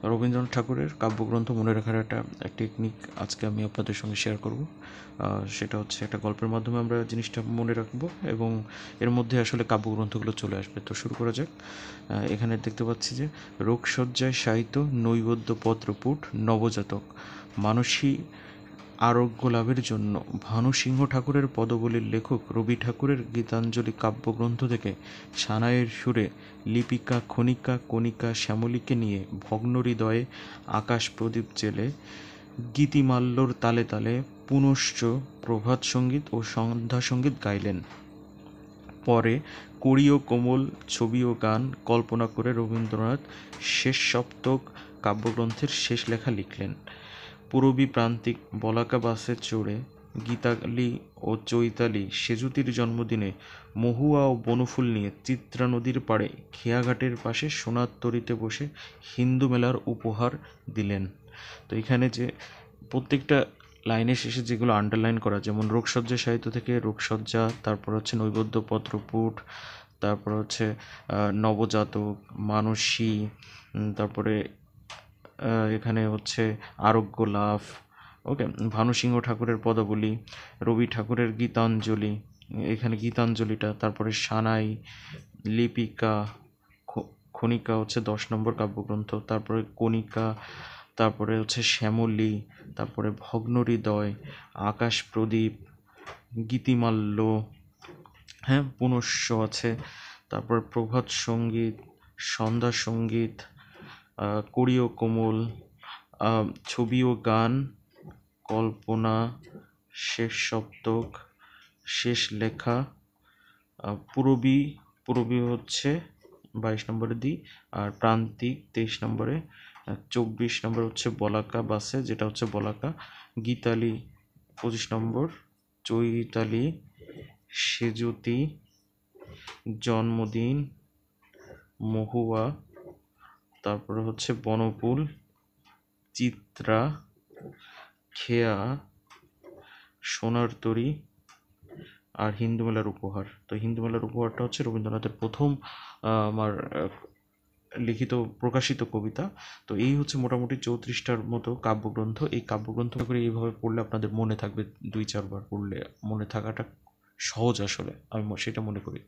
রবীন্দ্রনাথ ঠাকুরের কাব্যগ্রন্থ মনে রাখার একটা টেকনিক আজকে আমি আপনাদের সঙ্গে শেয়ার করব। সেটা হচ্ছে একটা গল্পের মাধ্যমে আমরা জিনিসটা মনে রাখবো এবং এর মধ্যে আসলে কাব্যগ্রন্থগুলো চলে আসবে। তো শুরু করা যাক। এখানে দেখতে পাচ্ছি যে রোগশয্যায় শায়িত নৈবেদ্য পত্রপুট নবজাতক মানসী আরোগ্য লাভের জন্য ভানুসিংহ ঠাকুরের পদবলীর লেখক রবি ঠাকুরের গীতাঞ্জলি কাব্যগ্রন্থ থেকে সানাইয়ের সুরে লিপিকা খনিকা কণিকা শ্যামলীকে নিয়ে ভগ্ন হৃদয়ে আকাশ প্রদীপ জেলে গীতিমাল্যর তালে তালে পুনশ্চ প্রভাত সঙ্গীত ও সন্ধ্যা সঙ্গীত গাইলেন। পরে কড়ি ও কোমল ছবি ও গান কল্পনা করে রবীন্দ্রনাথ শেষ সপ্তক কাব্যগ্রন্থের শেষ লেখা লিখলেন। পূরবী প্রান্তিক বলাকা বাসে চড়ে গীতালি ও চৈতালি সেজুতির জন্মদিনে মহুয়া ও বনফুল নিয়ে চিত্রা নদীর পাড়ে খেয়াঘাটের পাশে সোনার তরীতে বসে হিন্দু মেলার উপহার দিলেন। তো এখানে যে প্রত্যেকটা লাইনের শেষে যেগুলো আন্ডারলাইন করা, যেমন রোগশয্যা সাহিত্য থেকে রোগশয্যা, তারপর হচ্ছে নৈবেদ্য পত্রপুট, তারপর হচ্ছে নবজাতক মানসী, তারপরে এখানে হচ্ছে আরোগ্য লাভ, ওকে, ভানুসিংহ ঠাকুরের পদাবলী, রবি ঠাকুরের গীতাঞ্জলি, এখানে গীতাঞ্জলিটা, তারপরে সানাই, লিপিকা, খনিকা হচ্ছে 10 নম্বর কাব্যগ্রন্থ, তারপরে কণিকা, তারপরে হচ্ছে শ্যামলী, তারপরে ভগ্ন হৃদয়, আকাশ প্রদীপ, গীতিমাল্য, হ্যাঁ, পুনশ্চ আছে, তারপরে প্রভাত সঙ্গীত, সন্ধ্যা সঙ্গীত, কড়ি ও কোমল, ছবি ও গান, কল্পনা, শেষ সপ্তক, শেষ লেখা, পূরবী, পূরবী হচ্ছে 22 নম্বরে দিই, আর প্রান্তিক 23 নম্বরে, 24 নম্বর হচ্ছে বলাকা বাসে, যেটা হচ্ছে বলাকা, গীতালি 25 নম্বর, চৈতালি সেজুতি জন্মদিন মহুয়া, তারপরে হচ্ছে বনফুল, চিত্রা, খেয়া, সোনার তরী, আর হিন্দু মেলার উপহার। তো হিন্দু মেলার উপহারটা হচ্ছে রবীন্দ্রনাথের প্রথম আমার লিখিত প্রকাশিত কবিতা। তো এই হচ্ছে মোটামুটি 34টার মতো কাব্যগ্রন্থ। এই কাব্যগ্রন্থ করে এইভাবে পড়লে আপনাদের মনে থাকবে, 2-4 বার পড়লে মনে থাকাটা সহজ আসলে, আমি সেটা মনে করি।